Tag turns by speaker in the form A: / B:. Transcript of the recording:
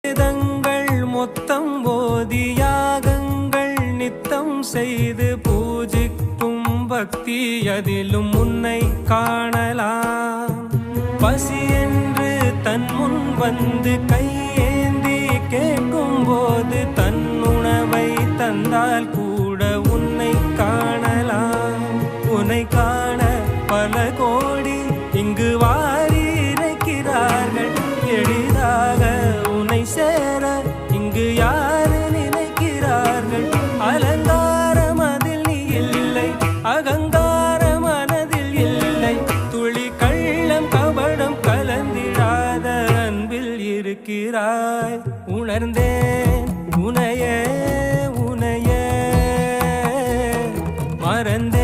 A: வேதங்கள் மொத்தம் ஓதி யாகங்கள் நித்தம் செய்து பூஜிக்கும் பக்தி அதிலும் உன்னை காணலாம். பசி என்று தன் முன் வந்து கையேந்தி கேட்கும் போது தன் உணவை தந்தால் கூட உன்னை காணலாம். உன்னை காண பல கோடி இங்கு வாரி இறைக்கிறார்கள். எளிதாக உன்னை சேர இங்கு யாரு நினைக்கிறார்கள். அலங்காரம் அதில் நீ இல்லை, அகங்கார மனதில் இல்லை. துளி கள்ளம் கபடம் கலந்திடாத அன்பில் இருக்கிறாய். உணர்ந்தேன் உனையே உனையே மறந்தேன்.